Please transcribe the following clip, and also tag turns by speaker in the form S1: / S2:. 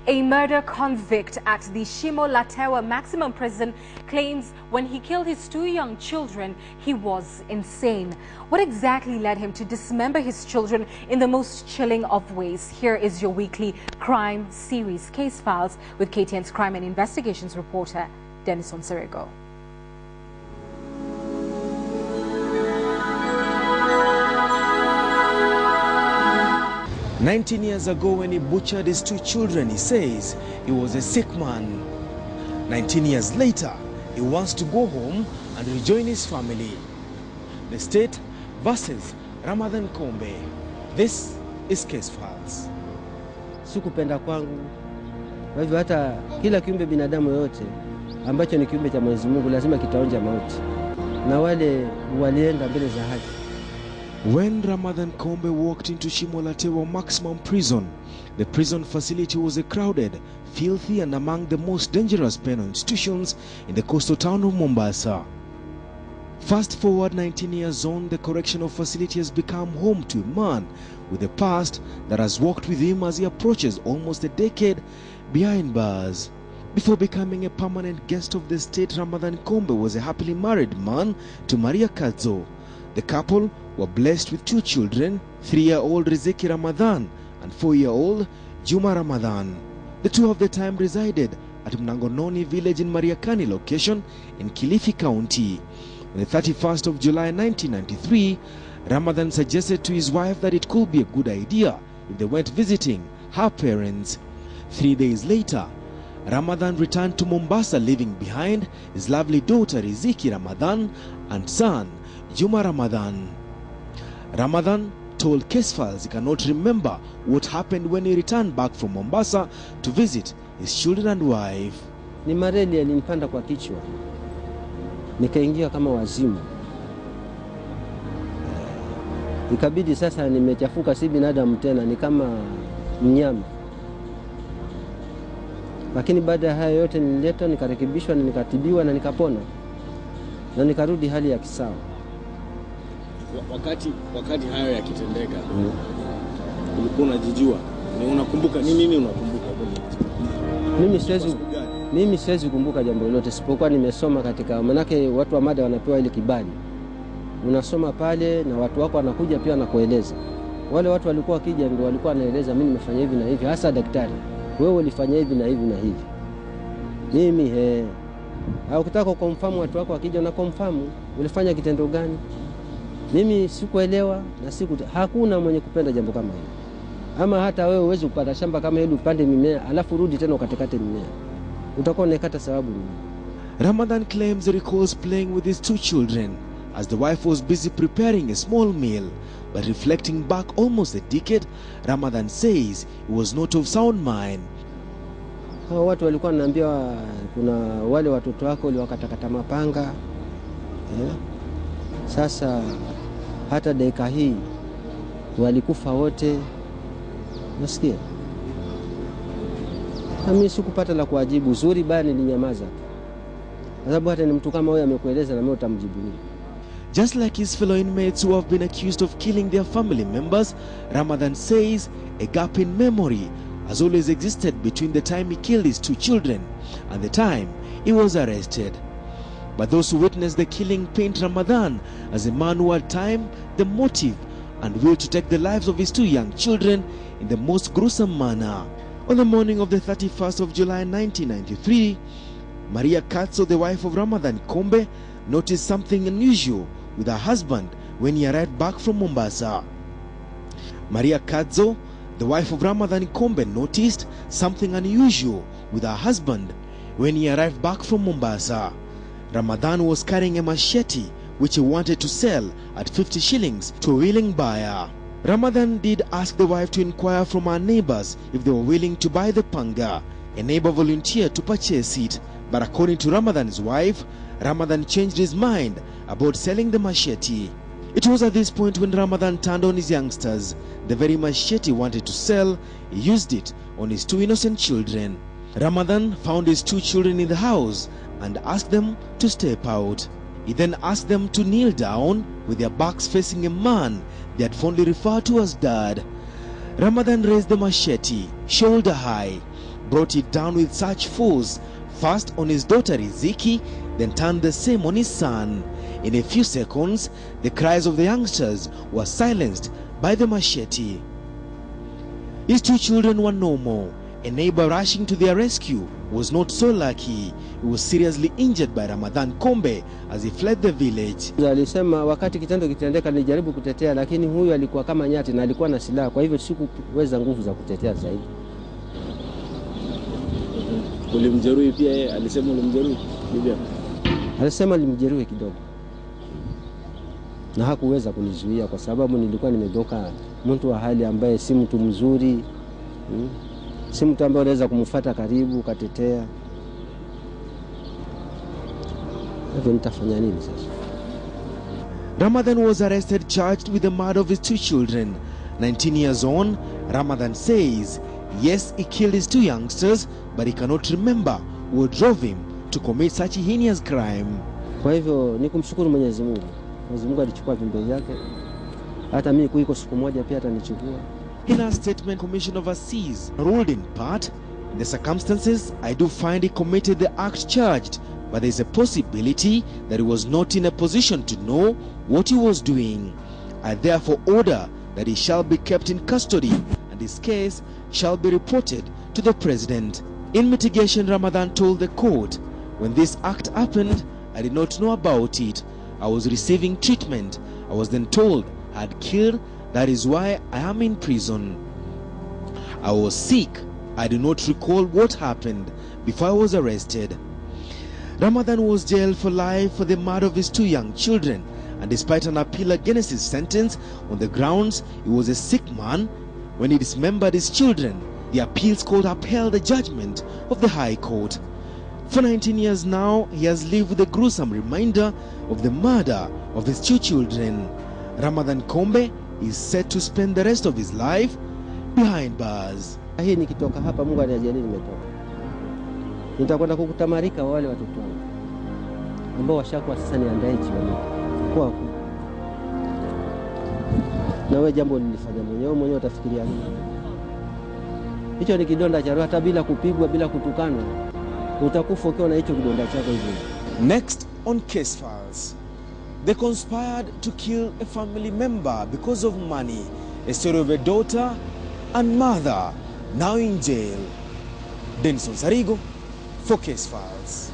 S1: A murder convict at the Shimo la Tewa maximum prison claims when he killed his 2 young children, he was insane. What exactly led him to dismember his children in the most chilling of ways? Here is your weekly crime series, Case Files, with KTN's crime and investigations reporter, Dennis Onsarigo.
S2: 19 years ago, when he butchered his 2 children, he says he was a sick man. 19 years later, he wants to go home and rejoin his family. The state versus Ramadhan Kombe. This is Case Files.
S3: Sikupenda kwangu. Kwa hivyo hata kila kiumbe binadamu yote ambacho ni kiumbe cha Mwenyezi Mungu lazima kitaonja mauti. Na wale walienda mbele za haki.
S2: When Ramadhan Kombe walked into Shimo la Tewa maximum prison, the prison facility was a crowded, filthy and among the most dangerous penal institutions in the coastal town of Mombasa. Fast forward 19 years on, the correctional facility has become home to a man with a past that has walked with him as he approaches almost a decade behind bars. Before becoming a permanent guest of the state, Ramadhan Kombe was a happily married man to Maria Kadzo. The couple were blessed with 2 children, 3-year-old Riziki Ramadan and 4-year-old Juma Ramadan. The 2 of the time resided at Mnangononi village in Mariakani location in Kilifi County. On the 31st of July 1993, Ramadan suggested to his wife that it could be a good idea if they went visiting her parents. 3 days later, Ramadan returned to Mombasa, leaving behind his lovely daughter Riziki Ramadan and son Juma Ramadan. Ramadan told Case Files he cannot remember what happened when he returned back from Mombasa to visit his children and wife.
S3: Ni mareli yalinipanda kwa kichwa. Nikaingia kama wazimu. Ikabidi sasa nimechafuka, si binadamu tena, ni kama mnyama. Lakini baada ya hayo yote nililetwa, nikarekebishwa na nikatibiwa na nikapona. Na nikarudi hali ya kisawa.
S4: Wakati hayo yakitendeka, ulikuwa unajijua? Ni unakumbuka nini unakumbuka?
S3: Mimi siwezi kukumbuka jambo lolote isipokuwa nimesoma katika, manake watu wa mada wanapewa ile kibali. Unasoma pale na watu wako wanakuja pia na kueleza. Wale watu walikuwa wakija ndio walikuwa wanaeleza mimi nimefanya hivi na hivi, hasa daktari. Wewe ulifanya hivi na hivi na hivi. Mimi au ukitaka kumfahamu watu wako wakija na kumfahamu ulifanya kitendo gani? Mimi sikuelewa na hakuna mwenye kupenda jambo kama hilo. Ama hata wewe uweze kupata shamba kama hilo upande mimea alafu rudi tena ukatekate mimea. Utakuwa unakata sababu nini?
S2: Ramadan claims he recalls playing with his 2 children as the wife was busy preparing a small meal. But reflecting back almost a decade, Ramadan says he was not of sound mind.
S3: Hao watu walikuwa wananiambia kuna wale watoto wako waliwakatakata mapanga. Sasa hata dakika hii walikufa wote. Nasikia. Mimi sikupata la kuwajibu, zuri baya nilinyamaza. Sababu hata ni mtu kama huyo amekueleza na mimi utamjibu nini?
S2: Just like his fellow inmates who have been accused of killing their family members, Ramadan says a gap in memory has always existed between the time he killed his 2 children and the time he was arrested. But those who witnessed the killing paint Ramadan as a man who had time, the motive and will to take the lives of his 2 young children in the most gruesome manner. On the morning of the 31st of July 1993, Maria Kadzo, the wife of Ramadhan Kombe, noticed something unusual with her husband when he arrived back from Mombasa. Maria Kadzo, the wife of Ramadhan Kombe, noticed something unusual with her husband when he arrived back from Mombasa. Ramadan was carrying a machete which he wanted to sell at 50 shillings to a willing buyer. Ramadan did ask the wife to inquire from her neighbors if they were willing to buy the panga. A neighbor volunteered to purchase it, but according to Ramadan's wife, Ramadan changed his mind about selling the machete. It was at this point when Ramadan turned on his youngsters. The very machete he wanted to sell, he used it on his 2 innocent children. Ramadan found his 2 children in the house and asked them to step out. He then asked them to kneel down with their backs facing a man they had fondly referred to as Dad. Ramadan raised the machete shoulder high, brought it down with such force, first on his daughter Riziki, then turned the same on his son. In a few seconds, the cries of the youngsters were silenced by the machete. His two children were no more. A neighbor rushing to their rescue was not so lucky. He was seriously injured by Ramadhan Kombe as he fled the village.
S3: Alisema wakati kitendo kitendeka nilijaribu kutetea, lakini huyu alikuwa kama nyati na alikuwa na silaha, kwa hivyo sikuweza nguvu za kutetea zaidi.
S4: Ulimjeruhi pia yeye? Alisema ulimjeruhi? Ndivyo. Alisema
S3: nilimjeruhi kidogo. Na hakuweza kunizuia kwa sababu nilikuwa nimegeuka mtu wa hali ambaye si mtu mzuri. Si mtu ambaye unaweza kumfuata karibu katetea. Hivyo nitafanya nini sasa?
S2: Ramadhan was arrested, charged with the murder of his two children. 19 years on, Ramadhan says, yes, he killed his two youngsters, but he cannot remember what drove him to commit such a heinous crime.
S3: Kwa hivyo ni kumshukuru Mwenyezi Mungu. Mwenyezi Mungu alichukua viumbe vyake. Hata mimi kuiko siku moja pia atanichukua.
S2: In a statement, Commission overseas ruled in part, in the circumstances, I do find he committed the act charged, but there is a possibility that he was not in a position to know what he was doing. I therefore order that he shall be kept in custody and his case shall be reported to the President. In mitigation, Ramadhan told the court, when this act happened, I did not know about it. I was receiving treatment. I was then told I had killed. That is why I am in prison. I was sick. I do not recall what happened before I was arrested. Ramadhan was jailed for life for the murder of his two young children, and despite an appeal against his sentence on the grounds he was a sick man when he dismembered his children, the appeals court upheld the judgment of the High Court. For 19 years now, he has lived with the gruesome reminder of the murder of his two children. Ramadhan Kombe is set to spend the rest of his life behind bars.
S3: Hii nikitoka hapa, Mungu anijalie nimetoka. Nitakwenda kukutamarika wale watoto wangu ambao washakuwa sasa ni underage kwa na wewe jambo nilifanya mwenyewe utafikiria nini? Hicho ni kidonda cha roho, hata bila kupigwa, bila kutukanwa utakufa ukiwa na hicho kidonda chako hivyo.
S2: Next on Casefiles, they conspired to kill a family member because of money. A story of a daughter and mother now in jail. Dennis Onsarigo for Casefiles.